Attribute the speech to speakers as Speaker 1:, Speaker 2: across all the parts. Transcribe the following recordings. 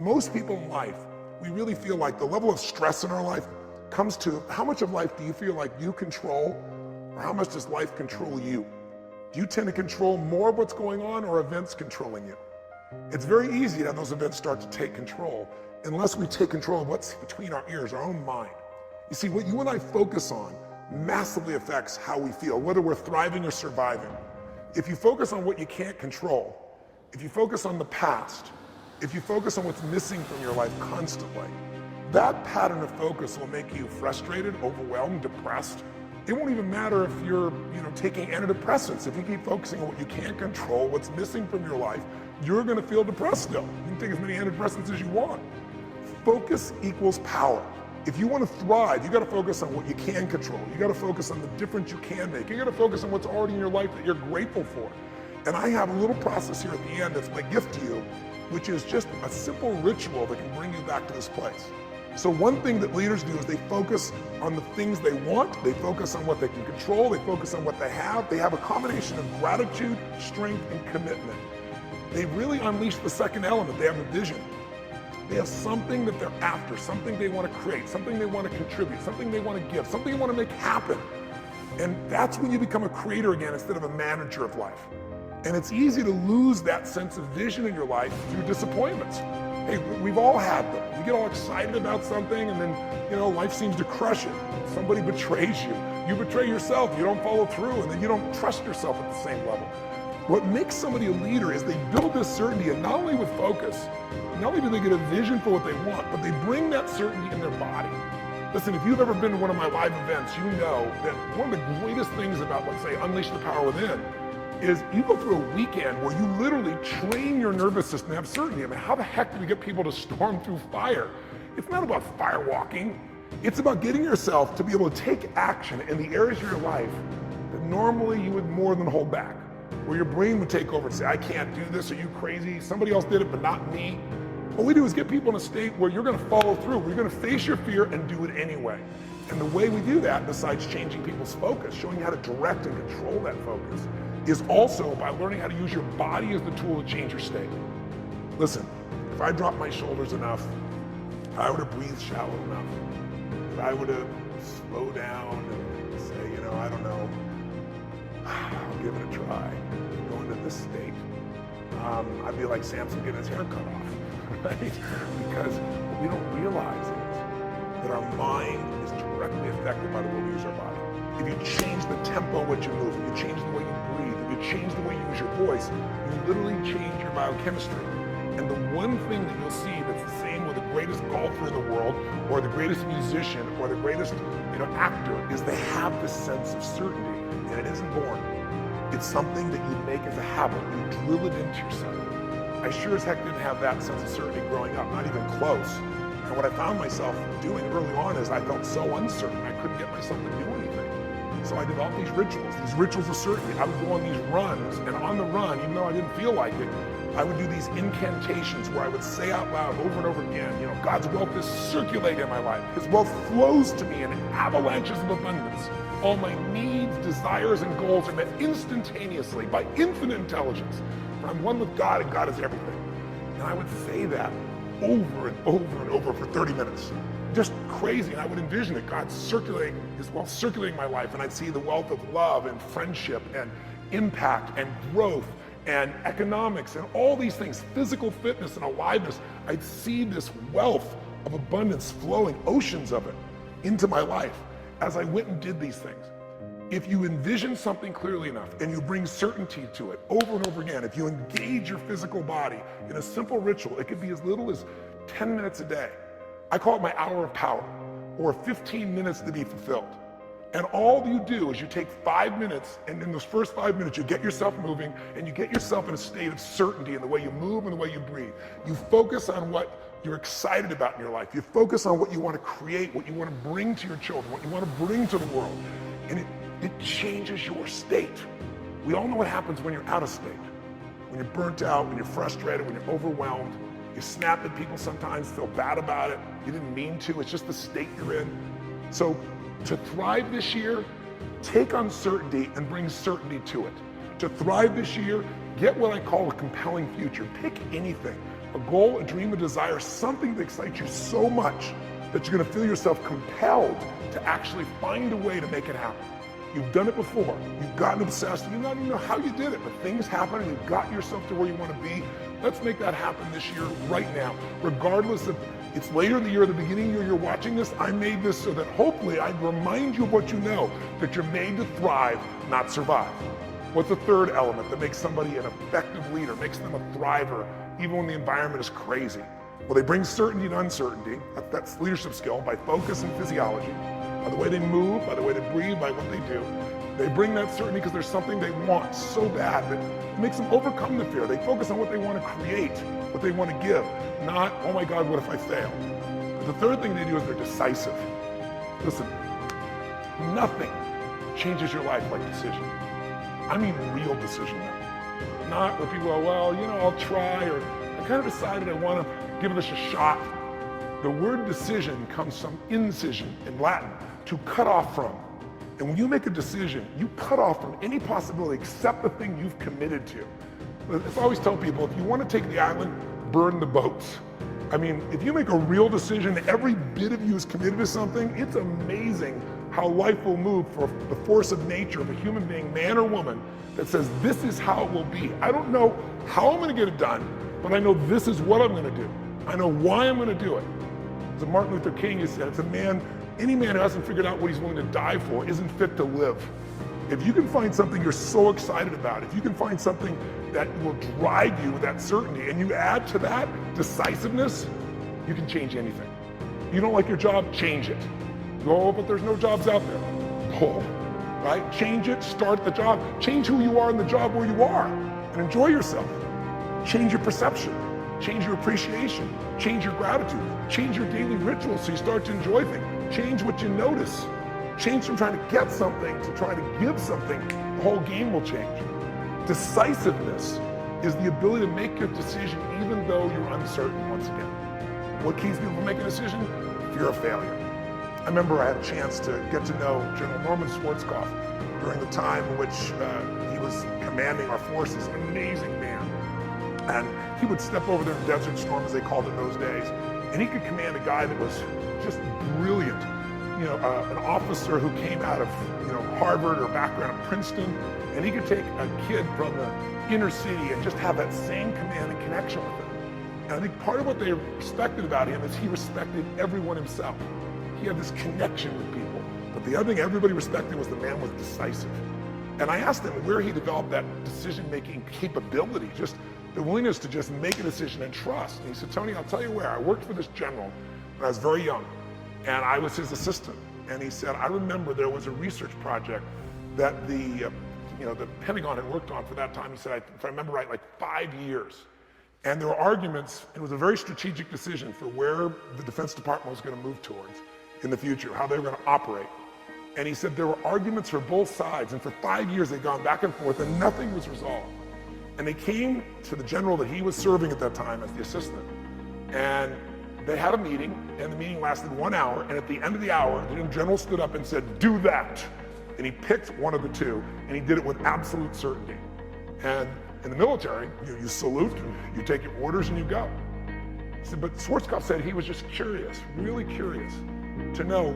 Speaker 1: Most people in life, we really feel like the level of stress in our life comes to how much of life do you feel like you control, or how much does life control you? Do you tend to control more of what's going on, or events controlling you? It's very easy to have those events start to take control unless we take control of what's between our ears, our own mind. You see, what you and I focus on massively affects how we feel, whether we're thriving or surviving. If you focus on what you can't control, if you focus on the past, if you focus on what's missing from your life constantly, that pattern of focus will make you frustrated, overwhelmed, depressed. It won't even matter if you're taking antidepressants. If you keep focusing on what you can't control, what's missing from your life, you're gonna feel depressed still. You can take as many antidepressants as you want. Focus equals power. If you want to thrive, you got to focus on what you can control. You got to focus on the difference you can make. You got to focus on what's already in your life that you're grateful for. And I have a little process here at the end that's my gift to you, which is just a simple ritual that can bring you back to this place. So one thing that leaders do is they focus on the things they want, they focus on what they can control, they focus on what they have. They have a combination of gratitude, strength, and commitment. They really unleash the second element. They have a vision. They have something that they're after, something they want to create, something they want to contribute, something they want to give, something they want to make happen. And that's when you become a creator again instead of a manager of life. And it's easy to lose that sense of vision in your life through disappointments. Hey, we've all had them. You get all excited about something and then, life seems to crush it. Somebody betrays you. You betray yourself, you don't follow through, and then you don't trust yourself at the same level. What makes somebody a leader is they build this certainty, and not only with focus, not only do they get a vision for what they want, but they bring that certainty in their body. Listen, if you've ever been to one of my live events, you know that one of the greatest things about, let's say, Unleash the Power Within, is you go through a weekend where you literally train your nervous system to have certainty. I mean, how the heck do we get people to storm through fire? It's not about fire walking. It's about getting yourself to be able to take action in the areas of your life that normally you would more than hold back. Where your brain would take over and say, I can't do this, are you crazy? Somebody else did it, but not me. What we do is get people in a state where you're gonna follow through, where you're gonna face your fear and do it anyway. And the way we do that, besides changing people's focus, showing you how to direct and control that focus, is also by learning how to use your body as the tool to change your state. Listen, if I drop my shoulders enough, if I were to breathe shallow enough, if I were to slow down and say, I don't know, I'll give it a try, go into this state, I'd be like Samson getting his hair cut off, right? Because what we don't realize is that our mind is directly affected by the way we use our body. If you change the tempo in which you move, if you change the way you breathe, if you change the way you use your voice, you literally change your biochemistry. And the one thing that you'll see that's the same with the greatest golfer in the world, or the greatest musician, or the greatest actor, is they have this sense of certainty. And it isn't born. It's something that you make as a habit. You drill it into yourself. I sure as heck didn't have that sense of certainty growing up, not even close. And what I found myself doing early on is I felt so uncertain, I couldn't get myself to do anything. So I developed these rituals of certainty. I would go on these runs, and on the run, even though I didn't feel like it, I would do these incantations where I would say out loud over and over again, God's wealth is circulating in my life. His wealth flows to me in avalanches of abundance. All my needs, desires, and goals are met instantaneously by infinite intelligence. For I'm one with God, and God is everything. And I would say that over and over and over for 30 minutes. Just crazy. And I would envision that God's circulating, His wealth circulating my life, and I'd see the wealth of love and friendship and impact and growth and economics and all these things, physical fitness and aliveness. I'd see this wealth of abundance flowing, oceans of it, into my life as I went and did these things. If you envision something clearly enough and you bring certainty to it over and over again, if you engage your physical body in a simple ritual, it could be as little as 10 minutes a day. I call it my hour of power, or 15 minutes to be fulfilled. And all you do is you take 5 minutes, and in those first 5 minutes, you get yourself moving, and you get yourself in a state of certainty in the way you move and the way you breathe. You focus on what you're excited about in your life. You focus on what you want to create, what you want to bring to your children, what you want to bring to the world. And it changes your state. We all know what happens when you're out of state. When you're burnt out, when you're frustrated, when you're overwhelmed. You snap at people sometimes, feel bad about it. You didn't mean to, it's just the state you're in. So to thrive this year, take uncertainty and bring certainty to it. To thrive this year, get what I call a compelling future. Pick anything. a goal, a dream, a desire, something that excites you so much that you're gonna feel yourself compelled to actually find a way to make it happen. You've done it before. You've gotten obsessed. You don't even know how you did it, but things happen and you've got yourself to where you want to be. Let's make that happen this year, right now. Regardless of it's later in the year, the beginning of the year you're watching this, I made this so that hopefully I remind you of what you know, that you're made to thrive, not survive. What's the third element that makes somebody an effective leader, makes them a thriver, even when the environment is crazy? Well, they bring certainty to uncertainty. That's leadership skill by focus and physiology, by the way they move, by the way they breathe, by what they do. They bring that certainty because there's something they want so bad that it makes them overcome the fear. They focus on what they want to create, what they want to give, not, oh my God, what if I fail? But the third thing they do is they're decisive. Listen, nothing changes your life like decision. I mean real decision. Not where people go, well, you know, I'll try, or I kind of decided I want to give this a shot. The word decision comes from incision in Latin, to cut off from. And when you make a decision, you cut off from any possibility except the thing you've committed to. I always tell people, if you want to take the island, burn the boats. I mean, if you make a real decision, every bit of you is committed to something, it's amazing how life will move for the force of nature of a human being, man or woman, that says, this is how it will be. I don't know how I'm going to get it done, but I know this is what I'm going to do. I know why I'm going to do it. As Martin Luther King said, it's a man, any man who hasn't figured out what he's willing to die for isn't fit to live. If you can find something you're so excited about, if you can find something that will drive you with that certainty, and you add to that decisiveness, you can change anything. You don't like your job, change it. Oh, but there's no jobs out there. Oh, right? Change it, start the job. Change who you are in the job where you are, and enjoy yourself. Change your perception. Change your appreciation, change your gratitude, change your daily rituals so you start to enjoy things. Change what you notice. Change from trying to get something to trying to give something. The whole game will change. Decisiveness is the ability to make your decision even though you're uncertain once again. What keeps people from making a decision? Fear of failure. I remember I had a chance to get to know General Norman Schwarzkopf during the time in which he was commanding our forces, an amazing man. And he would step over there in Desert Storm, as they called it in those days, and he could command a guy that was just brilliant. You know, an officer who came out of, you know, Harvard or background at Princeton, and he could take a kid from the inner city and just have that same command and connection with him. And I think part of what they respected about him is he respected everyone himself. He had this connection with people. But the other thing everybody respected was the man was decisive. And I asked him where he developed that decision-making capability, just the willingness to just make a decision and trust. And he said, Tony, I'll tell you where. I worked for this general when I was very young, and I was his assistant. And he said, I remember there was a research project that the Pentagon had worked on for that time. He said, if I remember right, like 5 years. And there were arguments. It was a very strategic decision for where the Defense Department was going to move towards in the future, how they were going to operate. And he said there were arguments for both sides, and for 5 years they'd gone back and forth, and nothing was resolved. And they came to the general that he was serving at that time as the assistant. And they had a meeting, and the meeting lasted 1 hour. And at the end of the hour, the general stood up and said, do that. And he picked one of the two, and he did it with absolute certainty. And in the military, you salute, you take your orders, and you go. He said, but Schwarzkopf said he was just curious, really curious, to know,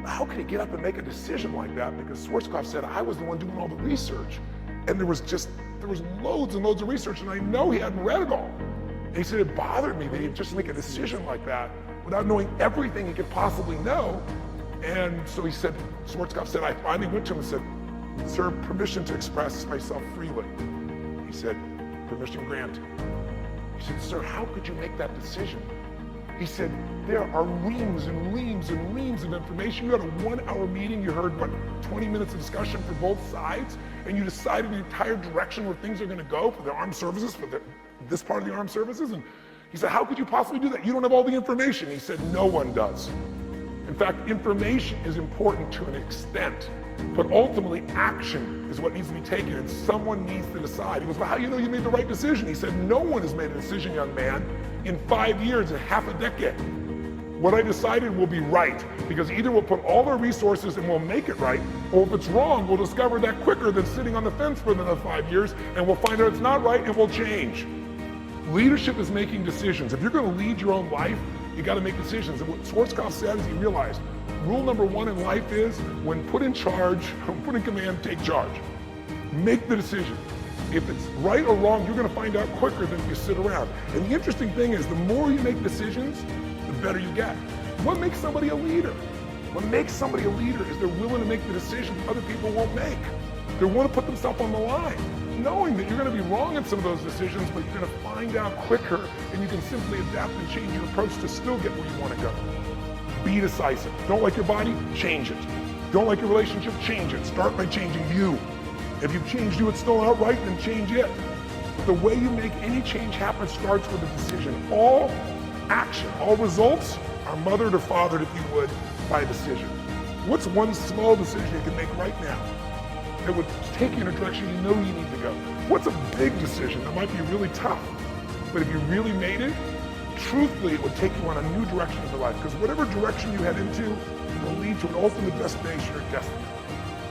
Speaker 1: how could he get up and make a decision like that? Because Schwarzkopf said, I was the one doing all the research. And there was loads and loads of research, and I know he hadn't read it all. And he said it bothered me that he'd just make a decision like that without knowing everything he could possibly know. And so he said, Schwarzkopf said, I finally went to him and said, sir, permission to express myself freely. He said, permission granted. He said, sir, how could you make that decision? He said, there are reams and reams and reams of information. You had a 1 hour meeting, you heard, 20 minutes of discussion for both sides, and you decided the entire direction where things are gonna go for the armed services, for this part of the armed services. And he said, how could you possibly do that? You don't have all the information. He said, no one does. In fact, information is important to an extent, but ultimately action is what needs to be taken, and someone needs to decide. He goes, well, how do you know you made the right decision? He said, no one has made a decision, young man, in 5 years and half a decade. What I decided will be right, because either we'll put all our resources and we'll make it right, or if it's wrong, we'll discover that quicker than sitting on the fence for another 5 years, and we'll find out it's not right and we'll change. Leadership is making decisions. If you're going to lead your own life, you got to make decisions. And what Schwarzkopf said is he realized rule number one in life is when put in charge, when put in command, take charge. Make the decision. If it's right or wrong, you're going to find out quicker than if you sit around. And the interesting thing is the more you make decisions, the better you get. What makes somebody a leader? What makes somebody a leader is they're willing to make the decisions other people won't make. They want to put themselves on the line, knowing that you're going to be wrong in some of those decisions, but you're going to find out quicker and you can simply adapt and change your approach to still get where you want to go. Be decisive. Don't like your body? Change it. Don't like your relationship? Change it. Start by changing you. If you've changed you, it's still not right, then change it. But the way you make any change happen starts with a decision. All action, all results are mothered or fathered, if you would, by a decision. What's one small decision you can make right now that would take you in a direction you know you need to go? What's a big decision that might be really tough, but if you really made it, truthfully, it would take you on a new direction in your life, because whatever direction you head into will lead to an ultimate destination or destiny.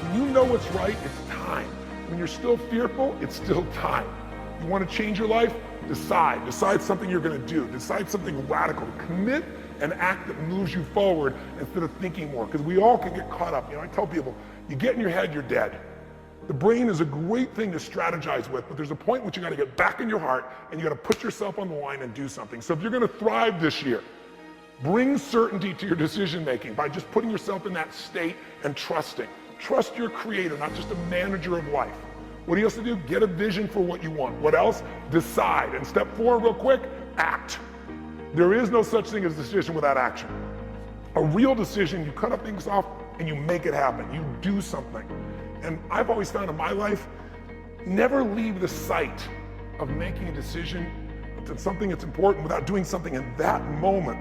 Speaker 1: When you know what's right, it's time. When you're still fearful, it's still time. You want to change your life? Decide. Decide something you're going to do. Decide something radical. Commit an act that moves you forward instead of thinking more, because we all can get caught up. I tell people, you get in your head, you're dead. The brain is a great thing to strategize with, but there's a point in which you got to get back in your heart and you got to put yourself on the line and do something. So if you're going to thrive this year, bring certainty to your decision making by just putting yourself in that state and trusting. Trust your creator, not just a manager of life. What do you have to do? Get a vision for what you want. What else? Decide. And step 4, real quick, act. There is no such thing as decision without action. A real decision, you cut up things off and you make it happen. You do something. And I've always found in my life, never leave the sight of making a decision to something that's important without doing something in that moment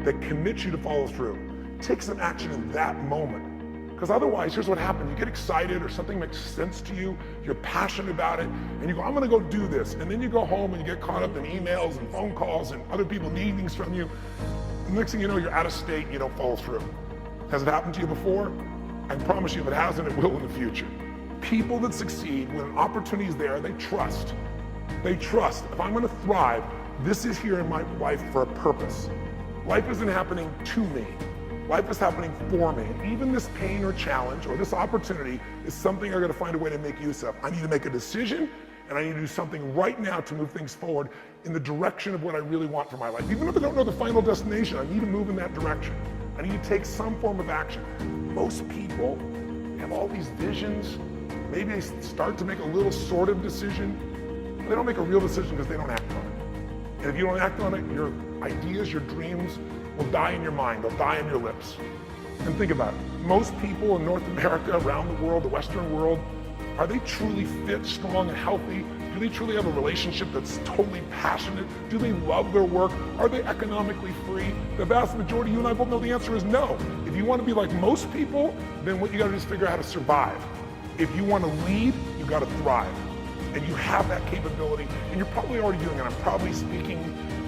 Speaker 1: that commits you to follow through. Take some action in that moment. Because otherwise, here's what happens. You get excited or something makes sense to you, you're passionate about it, and you go, I'm gonna go do this. And then you go home and you get caught up in emails and phone calls and other people needing things from you. And the next thing you know, you're out of state and you don't follow through. Has it happened to you before? I promise you, if it hasn't, it will in the future. People that succeed, when an opportunity is there, they trust. They trust. If I'm gonna thrive, this is here in my life for a purpose. Life isn't happening to me. Life is happening for me. Even this pain or challenge or this opportunity is something I gotta find a way to make use of. I need to make a decision and I need to do something right now to move things forward in the direction of what I really want for my life. Even if I don't know the final destination, I need to move in that direction. I need to take some form of action. Most people have all these visions. Maybe they start to make a little sort of decision. They don't make a real decision because they don't act on it. And if you don't act on it, your ideas, your dreams will die in your mind. They'll die on your lips. And think about it. Most people in North America, around the world, the Western world, are they truly fit, strong, and healthy? Do they truly have a relationship that's totally passionate? Do they love their work? Are they economically free? The vast majority, you and I both know the answer is no. If you want to be like most people, then what you got to do is figure out how to survive. If you want to lead, you got to thrive. And you have that capability, and you're probably already doing it. I'm probably speaking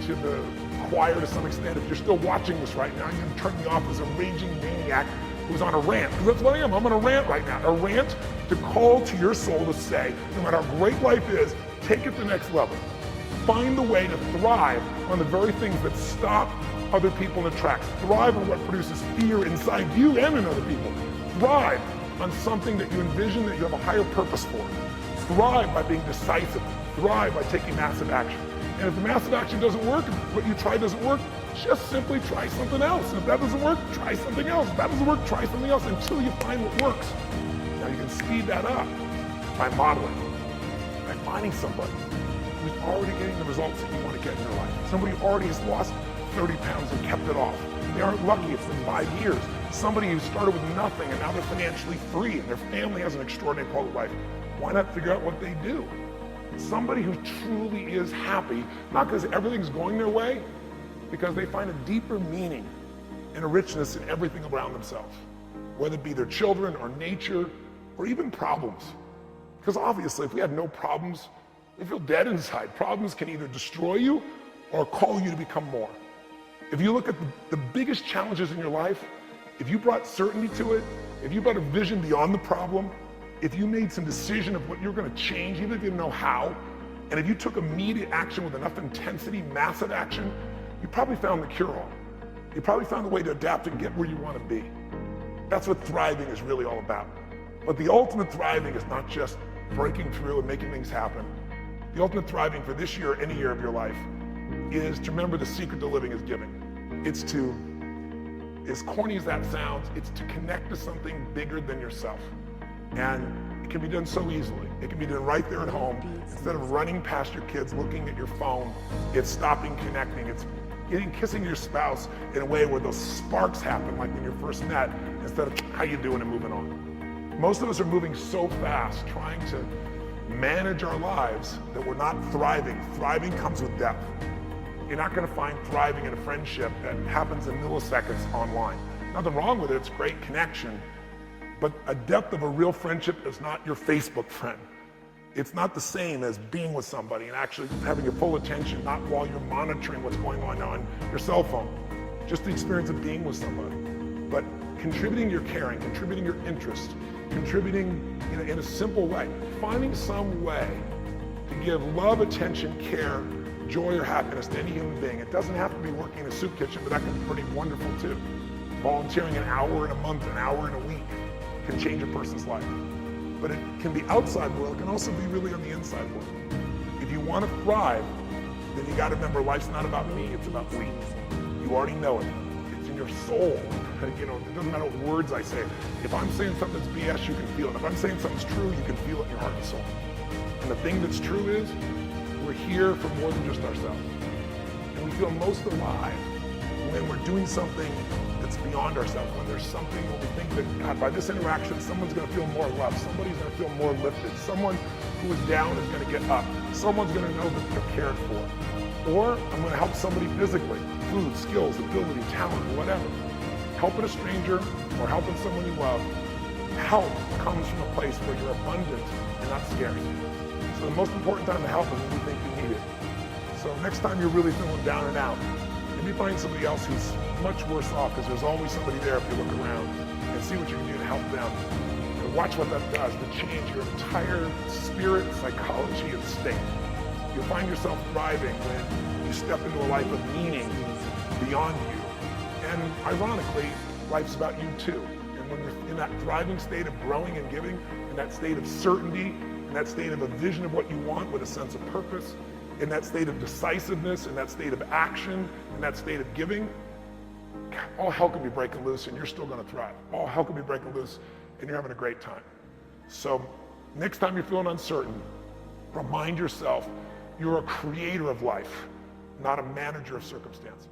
Speaker 1: to the choir to some extent. If you're still watching this right now, you can turn me off as a raging maniac who's on a rant, because that's what I am. I'm on a rant right now. A rant to call to your soul to say, no matter how great life is, take it to the next level. Find a way to thrive on the very things that stop other people in the tracks. Thrive on what produces fear inside you and in other people. Thrive on something that you envision that you have a higher purpose for. Thrive by being decisive. Thrive by taking massive action. And if the massive action doesn't work, what you try doesn't work, just simply try something else. And if that doesn't work, try something else. If that doesn't work, try something else until you find what works. Now you can speed that up by modeling, by finding somebody who's already getting the results that you want to get in your life. Somebody who already has lost 30 pounds and kept it off. They aren't lucky, it's been 5 years. Somebody who started with nothing and now they're financially free and their family has an extraordinary quality of life. Why not figure out what they do? Somebody who truly is happy, not because everything's going their way, because they find a deeper meaning and a richness in everything around themselves, whether it be their children or nature or even problems. Because obviously, if we had no problems, we feel dead inside. Problems can either destroy you or call you to become more. If you look at the biggest challenges in your life, if you brought certainty to it, if you brought a vision beyond the problem, if you made some decision of what you're going to change, even if you didn't know how, And if you took immediate action with enough intensity, massive action, you probably found the cure-all. You probably found a way to adapt and get where you want to be. That's what thriving is really all about. But the ultimate thriving is not just breaking through and making things happen. The ultimate thriving for this year or any year of your life is to remember the secret to living is giving. It's to, as corny as that sounds, it's to connect to something bigger than yourself. And it can be done so easily. It can be done right there at home. Instead of running past your kids, looking at your phone, it's stopping connecting. It's kissing your spouse in a way where those sparks happen like when you first met, instead of how you doing and moving on. Most of us are moving so fast, trying to manage our lives, that we're not thriving. Thriving comes with depth. You're not going to find thriving in a friendship that happens in milliseconds online. Nothing wrong with it, it's great connection. But a depth of a real friendship is not your Facebook friend. It's not the same as being with somebody and actually having your full attention, not while you're monitoring what's going on your cell phone. Just the experience of being with somebody. But contributing your caring, contributing your interest, contributing in a simple way, finding some way to give love, attention, care, joy, or happiness to any human being. It doesn't have to be working in a soup kitchen, but that can be pretty wonderful too. Volunteering an hour in a month, an hour in a week can change a person's life. But it can be outside world, it can also be really on the inside world. If you want to thrive, then you got to remember life's not about me, it's about we. You already know it. It's in your soul. It doesn't matter what words I say. If I'm saying something that's BS, you can feel it. If I'm saying something's true, you can feel it in your heart and soul. And the thing that's true is, we're here for more than just ourselves. And we feel most alive when we're doing something that's beyond ourselves, when there's something where we think that, God, by this interaction, someone's going to feel more loved, somebody's going to feel more lifted, someone who is down is going to get up, someone's going to know that they're cared for. Or I'm going to help somebody physically, food, skills, ability, talent, whatever. Helping a stranger or helping someone you love, help comes from a place where you're abundant and not scarce. So the most important time to help is when you think you need it. So next time you're really feeling down and out, maybe find somebody else who's much worse off, because there's always somebody there if you look around, and see what you can do to help them. And watch what that does to change your entire spirit, psychology, and state. You'll find yourself thriving when you step into a life of meaning beyond you. And ironically, life's about you too. And when you're in that thriving state of growing and giving, in that state of certainty, in that state of a vision of what you want with a sense of purpose, in that state of decisiveness, in that state of action, in that state of giving, all hell can be breaking loose and you're still going to thrive. All hell can be breaking loose and you're having a great time. So next time you're feeling uncertain, remind yourself you're a creator of life, not a manager of circumstances.